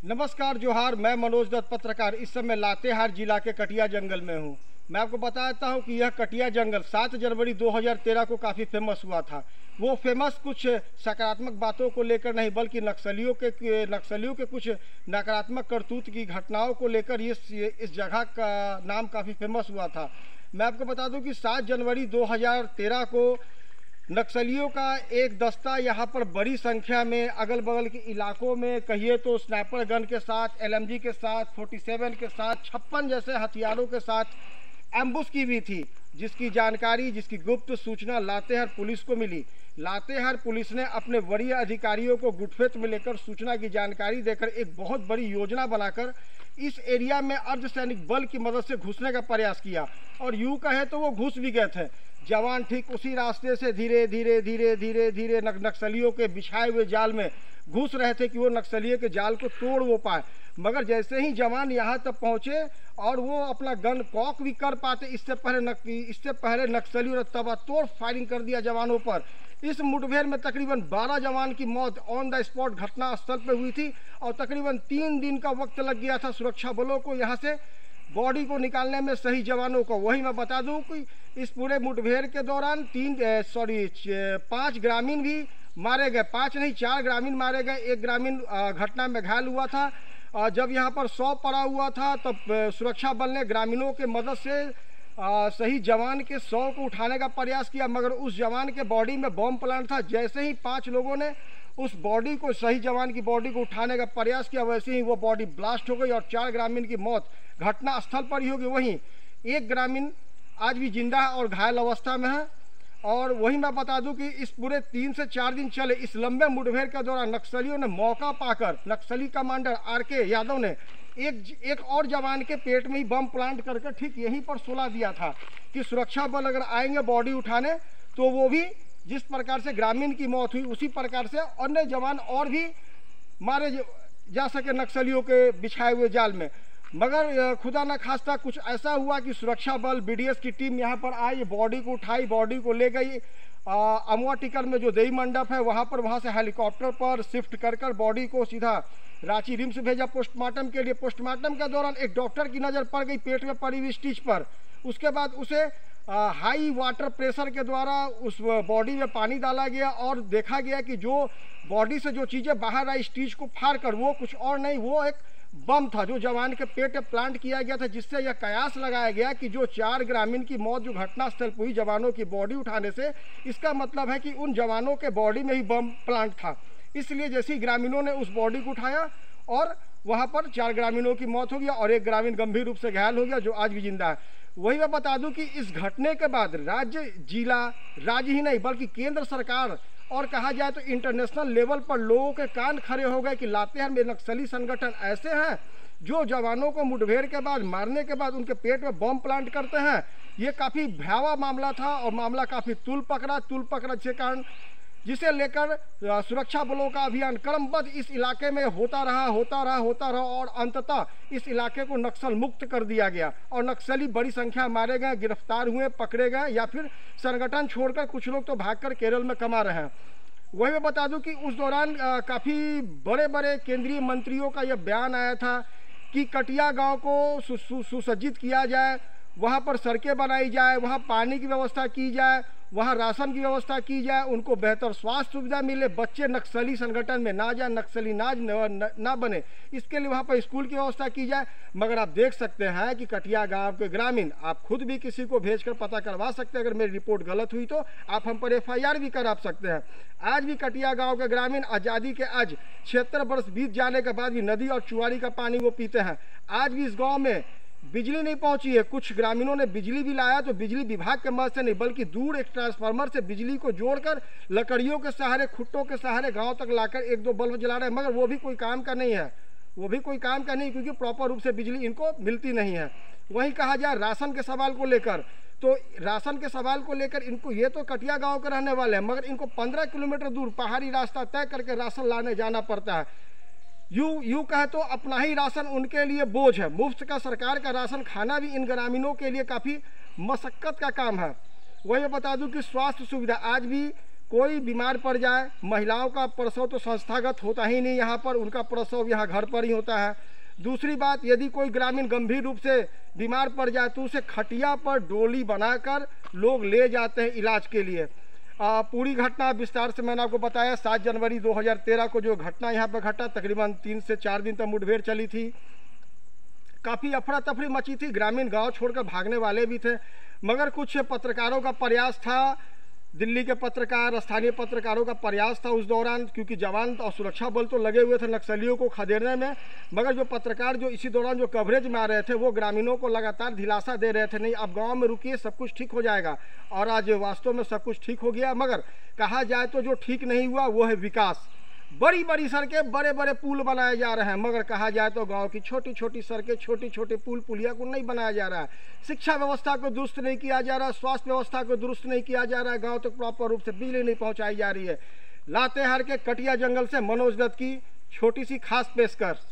नमस्कार जोहार। मैं मनोज दत्त पत्रकार इस समय लातेहार जिला के कटिया जंगल में हूँ। मैं आपको बताता हूँ कि यह कटिया जंगल 7 जनवरी 2013 को काफ़ी फेमस हुआ था। वो फेमस कुछ सकारात्मक बातों को लेकर नहीं, बल्कि नक्सलियों के कुछ नकारात्मक करतूत की घटनाओं को लेकर इस जगह का नाम काफ़ी फेमस हुआ था। मैं आपको बता दूं कि 7 जनवरी 2013 को नक्सलियों का एक दस्ता यहाँ पर बड़ी संख्या में अगल बगल के इलाकों में कहिए तो स्नाइपर गन के साथ, LMG के साथ, 47 के साथ, 56 जैसे हथियारों के साथ एम्बुश की भी थी, जिसकी जानकारी, जिसकी गुप्त सूचना लातेहार पुलिस को मिली। लातेहार पुलिस ने अपने वरीय अधिकारियों को गुटफेत में लेकर सूचना की जानकारी देकर एक बहुत बड़ी योजना बनाकर इस एरिया में अर्धसैनिक बल की मदद से घुसने का प्रयास किया। और यूं कहे तो वो घुस भी गए थे। जवान ठीक उसी रास्ते से धीरे धीरे नक्सलियों के बिछाए हुए जाल में घुस रहे थे कि वो नक्सलियों के जाल को तोड़ वो पाए। मगर जैसे ही जवान यहाँ तक पहुँचे और वो अपना गन कॉक भी कर पाते, इससे पहले नक्सलियों ने तबातोड़ फायरिंग कर दिया जवानों पर। इस मुठभेड़ में तकरीबन 12 जवान की मौत ऑन द स्पॉट घटना स्थल पर हुई थी और तकरीबन 3 दिन का वक्त लग गया था सुरक्षा बलों को यहाँ से बॉडी को निकालने में, सही जवानों को। वही मैं बता दूं कि इस पूरे मुठभेड़ के दौरान 5 ग्रामीण भी मारे गए। 5 नहीं, 4 ग्रामीण मारे गए। एक ग्रामीण घटना में घायल हुआ था। जब यहाँ पर 100 पड़ा हुआ था तब सुरक्षा बल ने ग्रामीणों के मदद से सही जवान के 100 को उठाने का प्रयास किया, मगर उस जवान के बॉडी में बॉम्ब प्लांट था। जैसे ही 5 लोगों ने उस बॉडी को, सही जवान की बॉडी को उठाने का प्रयास किया, वैसे ही वो बॉडी ब्लास्ट हो गई और 4 ग्रामीण की मौत घटना स्थल पर ही होगी। वहीं एक ग्रामीण आज भी जिंदा है और घायल अवस्था में है। और वही मैं बता दूं कि इस पूरे 3 से 4 दिन चले इस लंबे मुठभेड़ के दौरान नक्सलियों ने मौका पाकर, नक्सली कमांडर RK यादव ने एक और जवान के पेट में ही बम प्लांट करके ठीक यहीं पर सुला दिया था कि सुरक्षा बल अगर आएंगे बॉडी उठाने तो वो भी जिस प्रकार से ग्रामीण की मौत हुई उसी प्रकार से अन्य जवान और भी मारे जा सके नक्सलियों के बिछाए हुए जाल में। मगर खुदा न खास्ता कुछ ऐसा हुआ कि सुरक्षा बल BDS की टीम यहाँ पर आई, बॉडी को उठाई, बॉडी को ले गई अमुआ टिकर में जो देवी मंडप है वहाँ से हेलीकॉप्टर पर शिफ्ट कर बॉडी को सीधा रांची रिम्स भेजा पोस्टमार्टम के लिए। पोस्टमार्टम के दौरान एक डॉक्टर की नज़र पड़ गई पेट में पड़ी हुई स्टिच पर। उसके बाद उसे हाई वाटर प्रेशर के द्वारा उस बॉडी में पानी डाला गया और देखा गया कि जो बॉडी से जो चीज़ें बाहर आई स्टिच को फाड़ कर, वो कुछ और नहीं, वो एक बम था जो जवान के पेट में प्लांट किया गया था, जिससे यह कयास लगाया गया कि जो 4 ग्रामीण की मौत जो घटनास्थल पर हुई जवानों की बॉडी उठाने से, इसका मतलब है कि उन जवानों के बॉडी में ही बम प्लांट था। इसलिए जैसे ही ग्रामीणों ने उस बॉडी को उठाया और वहाँ पर 4 ग्रामीणों की मौत हो गया और एक ग्रामीण गंभीर रूप से घायल हो गया जो आज भी जिंदा है। वही मैं बता दूं कि इस घटने के बाद राज्य ही नहीं बल्कि केंद्र सरकार और कहा जाए तो इंटरनेशनल लेवल पर लोगों के कान खड़े हो गए कि लातेहार में नक्सली संगठन ऐसे हैं जो जवानों को मुठभेड़ के बाद, मारने के बाद उनके पेट में बम प्लांट करते हैं। ये काफ़ी भयावह मामला था और मामला काफ़ी तूल पकड़ा के कारण जिसे लेकर सुरक्षा बलों का अभियान क्रमबद्ध इस इलाके में होता रहा और अंततः इस इलाके को नक्सल मुक्त कर दिया गया और नक्सली बड़ी संख्या मारे गए, गिरफ्तार हुए, पकड़े गए या फिर संगठन छोड़कर कुछ लोग तो भागकर केरल में कमा रहे हैं। वही मैं बता दूं कि उस दौरान काफ़ी बड़े केंद्रीय मंत्रियों का यह बयान आया था कि कटिया गाँव को सुसज्जित किया जाए, वहाँ पर सड़कें बनाई जाए, वहाँ पानी की व्यवस्था की जाए, वहाँ राशन की व्यवस्था की जाए, उनको बेहतर स्वास्थ्य सुविधा मिले, बच्चे नक्सली संगठन में ना जाए, नक्सली ना बने, इसके लिए वहाँ पर स्कूल की व्यवस्था की जाए। मगर आप देख सकते हैं कि कटिया गांव के ग्रामीण, आप खुद भी किसी को भेजकर पता करवा सकते हैं, अगर मेरी रिपोर्ट गलत हुई तो आप हम पर FIR भी करा सकते हैं। आज भी कटिया गाँव के ग्रामीण आज़ादी के आज 76 वर्ष बीत जाने के बाद भी नदी और चुआरी का पानी वो पीते हैं। आज भी इस गाँव में बिजली नहीं पहुंची है। कुछ ग्रामीणों ने बिजली भी लाया तो बिजली विभाग के मदद से नहीं बल्कि दूर एक ट्रांसफार्मर से बिजली को जोड़कर लकड़ियों के सहारे, खुट्टों के सहारे गांव तक लाकर 1-2 बल्ब जला रहे हैं, मगर वो भी कोई काम का नहीं है, क्योंकि प्रॉपर रूप से बिजली इनको मिलती नहीं है। वहीं कहा जाए राशन के सवाल को लेकर, तो राशन के सवाल को लेकर इनको, ये तो कटिया गाँव के रहने वाले हैं, मगर इनको 15 किलोमीटर दूर पहाड़ी रास्ता तय करके राशन लाने जाना पड़ता है। यूँ कहे तो अपना ही राशन उनके लिए बोझ है। मुफ्त का सरकार का राशन खाना भी इन ग्रामीणों के लिए काफ़ी मशक्क़त का काम है। वही बता दूं कि स्वास्थ्य सुविधा आज भी कोई बीमार पड़ जाए, महिलाओं का प्रसव तो संस्थागत होता ही नहीं यहाँ पर, उनका प्रसव यहाँ घर पर ही होता है। दूसरी बात, यदि कोई ग्रामीण गंभीर रूप से बीमार पड़ जाए तो उसे खटिया पर डोली बनाकर लोग ले जाते हैं इलाज के लिए। पूरी घटना विस्तार से मैंने आपको बताया। 7 जनवरी 2013 को जो घटना यहाँ पर घटा, तकरीबन 3 से 4 दिन तक मुठभेड़ चली थी। काफ़ी अफरा तफरी मची थी, ग्रामीण गांव छोड़कर भागने वाले भी थे, मगर कुछ पत्रकारों का प्रयास था, दिल्ली के पत्रकार, स्थानीय पत्रकारों का प्रयास था उस दौरान, क्योंकि जवान और सुरक्षा बल तो लगे हुए थे नक्सलियों को खदेड़ने में, मगर जो पत्रकार जो इसी दौरान जो कवरेज में आ रहे थे वो ग्रामीणों को लगातार दिलासा दे रहे थे, नहीं अब गांव में रुकिए, सब कुछ ठीक हो जाएगा। और आज वास्तव में सब कुछ ठीक हो गया। मगर कहा जाए तो जो ठीक नहीं हुआ वो है विकास। बड़ी बड़ी सड़कें, बड़े बड़े पुल बनाए जा रहे हैं, मगर कहा जाए तो गांव की छोटी छोटी सड़कें, छोटे छोटे पुल पुलिया को नहीं बनाया जा रहा है। शिक्षा व्यवस्था को दुरुस्त नहीं किया जा रहा, स्वास्थ्य व्यवस्था को दुरुस्त नहीं किया जा रहा है, गांव तक प्रॉपर रूप से बिजली नहीं पहुंचाई जा रही है। लातेहार के कटिया जंगल से मनोज दत्त की छोटी सी खास पेशकश।